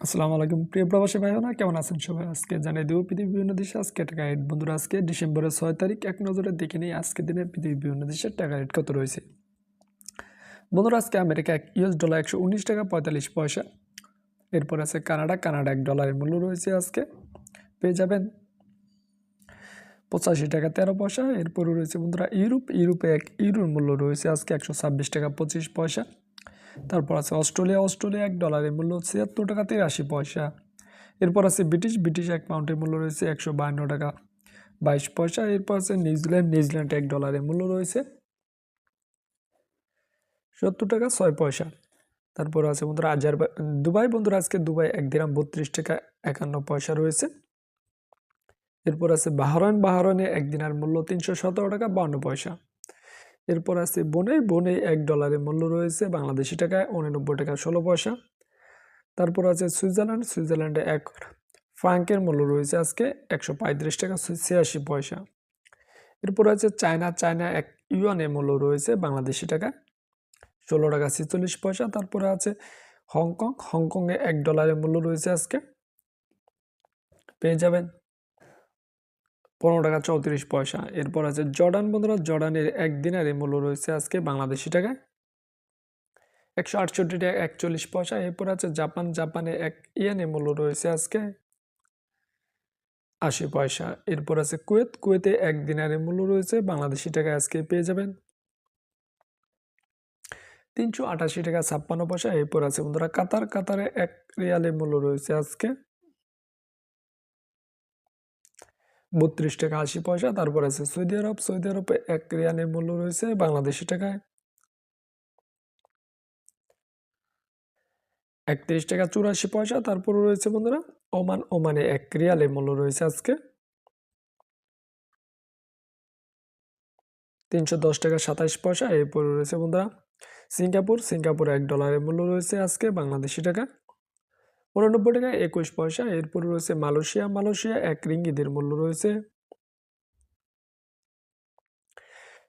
আসসালামু আলাইকুম প্রিয় প্রবাসী ভাইরা কেমন আছেন সবাই আজকে জানিয়ে দেব পৃথিবীর বিভিন্ন দেশে আজকে টাকা রেট বন্ধুরা আজকে ডিসেম্বরের 6 তারিখ এক নজরে দেখে নিই আজকে দিনে পৃথিবীর বিভিন্ন দেশের টাকা রেট কত রয়েছে বন্ধুরা আজকে আমেরিকা US ডলার 119 টাকা 45 পয়সা এরপর আছে কানাডা $1 মূল্য রয়েছে আজকে পেয়ে যাবেন 85 টাকা 13 পয়সা এরপর রয়েছে বন্ধুরা ইউরোপে 1 ইউরোর মূল্য রয়েছে আজকে 126 টাকা 25 পয়সা তারপর আছে অস্ট্রেলিয়া $1 মূল্য 76 টাকা 83 পয়সা এরপর আছে ব্রিটিশ 1 পাউন্ডের মূল্য রয়েছে 152 টাকা 22 পয়সা এরপর আছে নিউজিল্যান্ড $1 মূল্য রয়েছে 70 টাকা 6 পয়সা তারপর আছে বন্ধুরা দুবাই বন্ধুরা আজকে দুবাই 1 দিরহাম 32 টাকা 51 পয়সা রয়েছে এরপর আছে বাহরাইনে 1 দিনার মূল্য 317 টাকা 52 পয়সা এরপর আছে বনে $1 মূল্য রয়েছে বাংলাদেশি টাকায় 89 টাকা 16 পয়সা তারপর আছে সুইজারল্যান্ডে 1 ফ্রাঙ্কের মূল্য রয়েছে আজকে 135 টাকা 86 পয়সা এরপর আছে চায়না 1 ইউয়ানের মূল্য রয়েছে বাংলাদেশি টাকায় 16 টাকা 46 পয়সা তারপরে আছে হংকংয়ে $1 মূল্য রয়েছে আজকে পেয়ে যাবেন 15 টাকা 34 পয়সা এরপর আছে জর্ডান বন্ধুরা জর্ডানের 1 দিনারের মূল্য রয়েছে আজকে বাংলাদেশি টাকায় 168 টাকা 41 পয়সা এরপর আছে জাপানে 1 ইয়েনের মূল্য রয়েছে আজকে 80 পয়সা এরপর আছে কুয়েতে 1 দিনারের মূল্য রয়েছে বাংলাদেশি টাকায় আজকে পেয়ে যাবেন 388 টাকা 56 পয়সা এরপর আছে বন্ধুরা কাতারে 1 রিয়ালের মূল্য রয়েছে আজকে 32 টাকা 80 পয়সা তারপর আছে সৌদি আরবে 1 রিয়ালের মূল্য রয়েছে বাংলাদেশি টাকায় 31 টাকা 84 পয়সা তারপর রয়েছে বন্ধুরা ওমানে 1 রিয়ালের মূল্য রয়েছে আজকে 310 টাকা 27 পয়সা এরপর রয়েছে বন্ধুরা সিঙ্গাপুর $1 মূল্য রয়েছে আজকে বাংলাদেশি টাকা 89 টাকা 21 পয়সা এরপর রয়েছে মালয়েশিয়া 1 রিঙ্গিতের মূল্য রয়েছে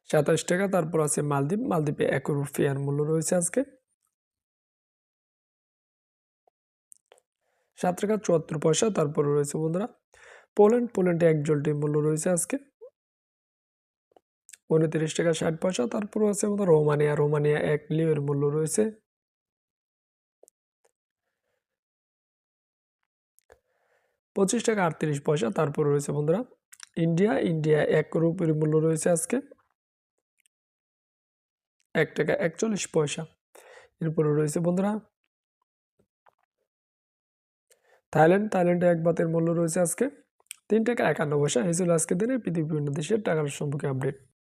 27 টাকা তারপর আছে মালদ্বীপে 1 রুপিয়ার মূল্য রয়েছে আজকে 7 টাকা 74 পয়সা তারপর রয়েছে বন্ধুরা পোল্যান্ডে 1 জোল্টির মূল্য রয়েছে আজকে 29 টাকা 60 পয়সা তারপর আছে বন্ধুরা রোমানিয়া 1 লিওর মূল্য রয়েছে 25 টাকা 38 পয়সা তারপর রয়েছে বন্ধুরা ইন্ডিয়া 1 রুপির মূল্য রয়েছে আজকে 1 টাকা 41 পয়সা এরপরে রয়েছে বন্ধুরা থাইল্যান্ডে 1 বাতের মূল্য রয়েছে আজকে 3 টাকা 51 পয়সা এই ছিল আজকের দিনে পৃথিবীর বিভিন্ন দেশের টাকার সম্পর্কে আপডেট।